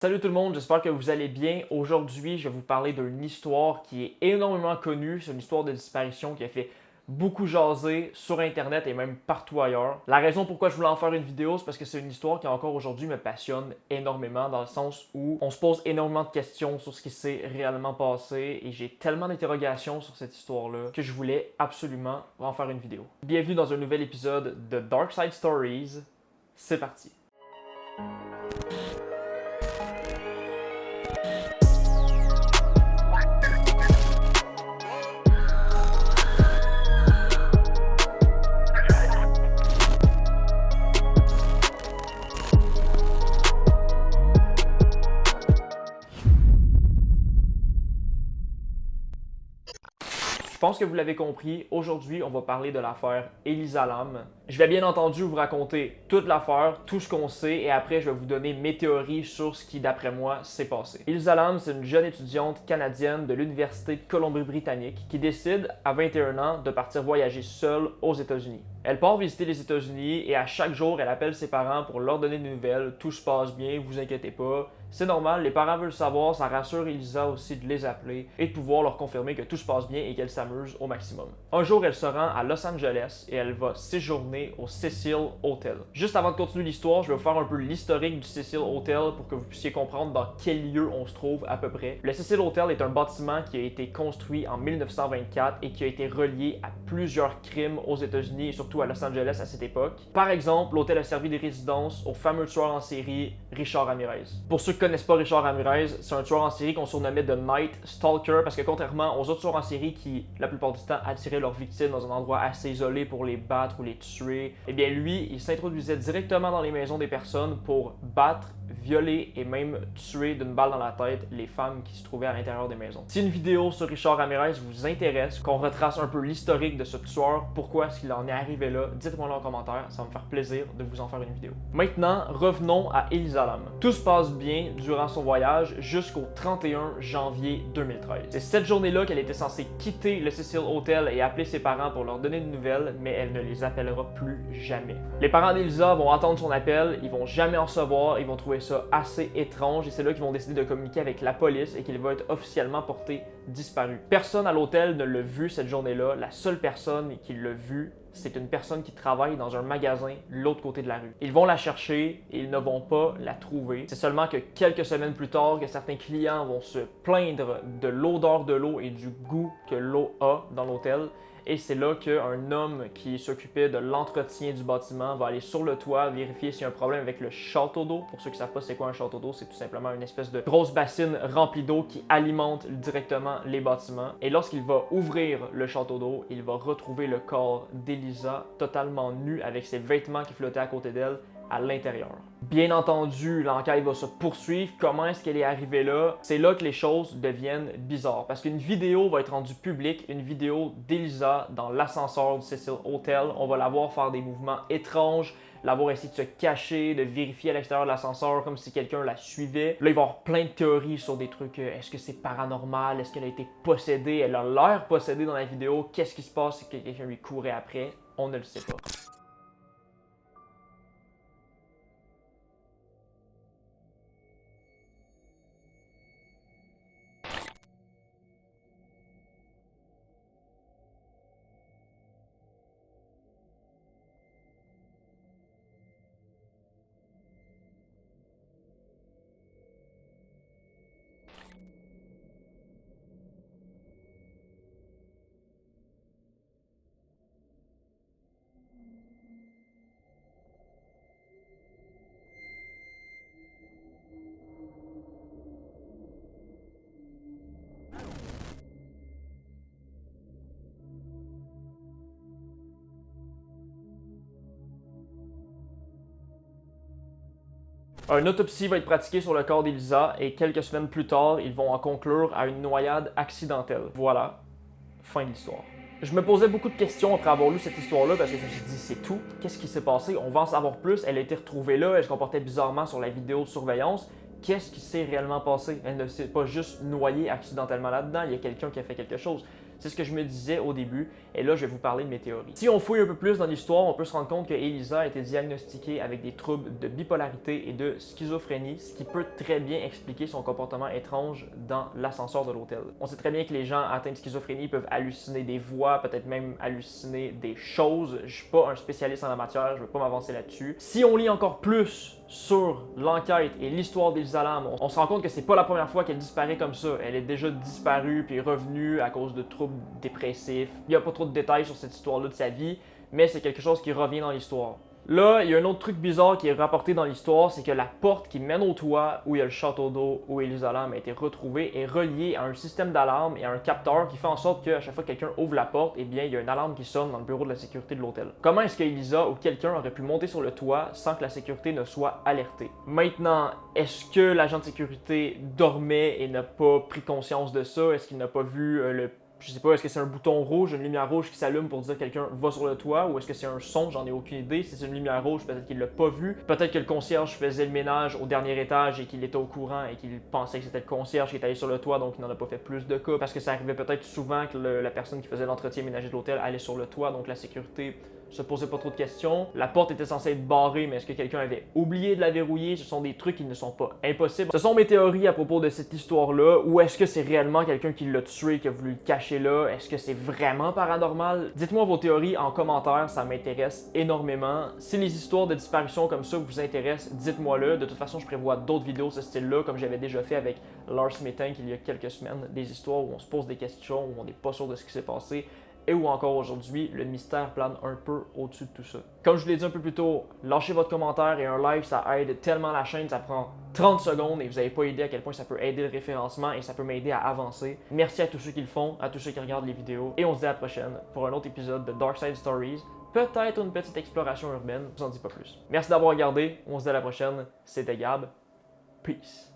Salut tout le monde, j'espère que vous allez bien. Aujourd'hui, je vais vous parler d'une histoire qui est énormément connue. C'est une histoire de disparition qui a fait beaucoup jaser sur Internet et même partout ailleurs. La raison pourquoi je voulais en faire une vidéo, c'est parce que c'est une histoire qui encore aujourd'hui me passionne énormément dans le sens où on se pose énormément de questions sur ce qui s'est réellement passé et j'ai tellement d'interrogations sur cette histoire-là que je voulais absolument en faire une vidéo. Bienvenue dans un nouvel épisode de Dark Side Stories. C'est parti. Je pense que vous l'avez compris, aujourd'hui on va parler de l'affaire Elisa Lam. Je vais bien entendu vous raconter toute l'affaire, tout ce qu'on sait et après je vais vous donner mes théories sur ce qui d'après moi s'est passé. Elisa Lam, c'est une jeune étudiante canadienne de l'Université de Colombie-Britannique qui décide à 21 ans de partir voyager seule aux États-Unis. Elle part visiter les États-Unis et à chaque jour elle appelle ses parents pour leur donner des nouvelles, tout se passe bien, vous inquiétez pas. C'est normal, les parents veulent savoir, ça rassure Elisa aussi de les appeler et de pouvoir leur confirmer que tout se passe bien et qu'elle s'amuse au maximum. Un jour, elle se rend à Los Angeles et elle va séjourner au Cecil Hotel. Juste avant de continuer l'histoire, je vais vous faire un peu l'historique du Cecil Hotel pour que vous puissiez comprendre dans quel lieu on se trouve à peu près. Le Cecil Hotel est un bâtiment qui a été construit en 1924 et qui a été relié à plusieurs crimes aux États-Unis et surtout à Los Angeles à cette époque. Par exemple, l'hôtel a servi de résidence au fameux tueur en série Richard Ramirez. Pour ceux qui connaissent pas Richard Ramirez, c'est un tueur en série qu'on surnommait The Night Stalker parce que contrairement aux autres tueurs en série qui, la plupart du temps, attiraient leurs victimes dans un endroit assez isolé pour les battre ou les tuer, eh bien lui, il s'introduisait directement dans les maisons des personnes pour battre, violer et même tuer d'une balle dans la tête les femmes qui se trouvaient à l'intérieur des maisons. Si une vidéo sur Richard Ramirez vous intéresse, qu'on retrace un peu l'historique de ce tueur, pourquoi est-ce qu'il en est arrivé là, dites-moi en commentaire, ça va me faire plaisir de vous en faire une vidéo. Maintenant, revenons à Elisa Lam. Tout se passe bien durant son voyage jusqu'au 31 janvier 2013. C'est cette journée-là qu'elle était censée quitter le Cecil Hotel et appeler ses parents pour leur donner des nouvelles, mais elle ne les appellera plus jamais. Les parents d'Elisa vont attendre son appel, ils vont jamais en recevoir, ils vont trouver ça assez étrange et c'est là qu'ils vont décider de communiquer avec la police et qu'il va être officiellement porté disparu. Personne à l'hôtel ne l'a vu cette journée-là, la seule personne qui l'a vu, c'est une personne qui travaille dans un magasin l'autre côté de la rue. Ils vont la chercher et ils ne vont pas la trouver. C'est seulement que quelques semaines plus tard que certains clients vont se plaindre de l'odeur de l'eau et du goût que l'eau a dans l'hôtel. Et c'est là qu'un homme qui s'occupait de l'entretien du bâtiment va aller sur le toit vérifier s'il y a un problème avec le château d'eau. Pour ceux qui ne savent pas c'est quoi un château d'eau, c'est tout simplement une espèce de grosse bassine remplie d'eau qui alimente directement les bâtiments. Et lorsqu'il va ouvrir le château d'eau, il va retrouver le corps d'Elisa totalement nue avec ses vêtements qui flottaient à côté d'elle à l'intérieur. Bien entendu, l'enquête va se poursuivre. Comment est-ce qu'elle est arrivée là? C'est là que les choses deviennent bizarres. Parce qu'une vidéo va être rendue publique, une vidéo d'Elisa dans l'ascenseur du Cecil Hotel. On va la voir faire des mouvements étranges, la voir essayer de se cacher, de vérifier à l'extérieur de l'ascenseur comme si quelqu'un la suivait. Là, il va y avoir plein de théories sur des trucs. Est-ce que c'est paranormal? Est-ce qu'elle a été possédée? Elle a l'air possédée dans la vidéo. Qu'est-ce qui se passe si quelqu'un lui courait après? On ne le sait pas. Une autopsie va être pratiquée sur le corps d'Elisa et quelques semaines plus tard, ils vont en conclure à une noyade accidentelle. Voilà, fin de l'histoire. Je me posais beaucoup de questions après avoir lu cette histoire-là parce que je me suis dit, c'est tout? Qu'est-ce qui s'est passé? On va en savoir plus. Elle a été retrouvée là, elle se comportait bizarrement sur la vidéo de surveillance. Qu'est-ce qui s'est réellement passé? Elle ne s'est pas juste noyée accidentellement là-dedans, il y a quelqu'un qui a fait quelque chose. C'est ce que je me disais au début, et là je vais vous parler de mes théories. Si on fouille un peu plus dans l'histoire, on peut se rendre compte que Elisa a été diagnostiquée avec des troubles de bipolarité et de schizophrénie, ce qui peut très bien expliquer son comportement étrange dans l'ascenseur de l'hôtel. On sait très bien que les gens atteints de schizophrénie peuvent halluciner des voix, peut-être même halluciner des choses. Je suis pas un spécialiste en la matière, je ne veux pas m'avancer là-dessus. Si on lit encore plus sur l'enquête et l'histoire d'Elisa Lam, on se rend compte que c'est pas la première fois qu'elle disparaît comme ça. Elle est déjà disparue puis revenue à cause de troubles dépressifs. Il n'y a pas trop de détails sur cette histoire-là de sa vie, mais c'est quelque chose qui revient dans l'histoire. Là, il y a un autre truc bizarre qui est rapporté dans l'histoire, c'est que la porte qui mène au toit où il y a le château d'eau où Elisa Lam a été retrouvée est reliée à un système d'alarme et à un capteur qui fait en sorte qu'à chaque fois que quelqu'un ouvre la porte, eh bien, il y a une alarme qui sonne dans le bureau de la sécurité de l'hôtel. Comment est-ce que Elisa ou quelqu'un aurait pu monter sur le toit sans que la sécurité ne soit alertée? Maintenant, est-ce que l'agent de sécurité dormait et n'a pas pris conscience de ça? Est-ce qu'il n'a pas vu je sais pas, est-ce que c'est un bouton rouge, une lumière rouge qui s'allume pour dire que quelqu'un va sur le toit, ou est-ce que c'est un son, j'en ai aucune idée. Si c'est une lumière rouge, peut-être qu'il l'a pas vu. Peut-être que le concierge faisait le ménage au dernier étage et qu'il était au courant et qu'il pensait que c'était le concierge qui était allé sur le toit, donc il n'en a pas fait plus de cas. Parce que ça arrivait peut-être souvent que la personne qui faisait l'entretien ménager de l'hôtel allait sur le toit, donc la sécurité se posait pas trop de questions. La porte était censée être barrée, mais est-ce que quelqu'un avait oublié de la verrouiller? Ce sont des trucs qui ne sont pas impossibles. Ce sont mes théories à propos de cette histoire-là, ou est-ce que c'est réellement quelqu'un qui l'a tué, qui a voulu le cacher là? Est-ce que c'est vraiment paranormal? Dites-moi vos théories en commentaire, ça m'intéresse énormément. Si les histoires de disparition comme ça vous intéressent, dites-moi-le. De toute façon, je prévois d'autres vidéos de ce style-là, comme j'avais déjà fait avec Lars Metank il y a quelques semaines, des histoires où on se pose des questions, où on n'est pas sûr de ce qui s'est passé. Et où encore aujourd'hui, le mystère plane un peu au-dessus de tout ça. Comme je vous l'ai dit un peu plus tôt, lâchez votre commentaire et un like, ça aide tellement la chaîne, ça prend 30 secondes et vous n'avez pas idée à quel point ça peut aider le référencement et ça peut m'aider à avancer. Merci à tous ceux qui le font, à tous ceux qui regardent les vidéos et on se dit à la prochaine pour un autre épisode de Dark Side Stories. Peut-être une petite exploration urbaine, je vous en dis pas plus. Merci d'avoir regardé, on se dit à la prochaine, c'était Gab, peace.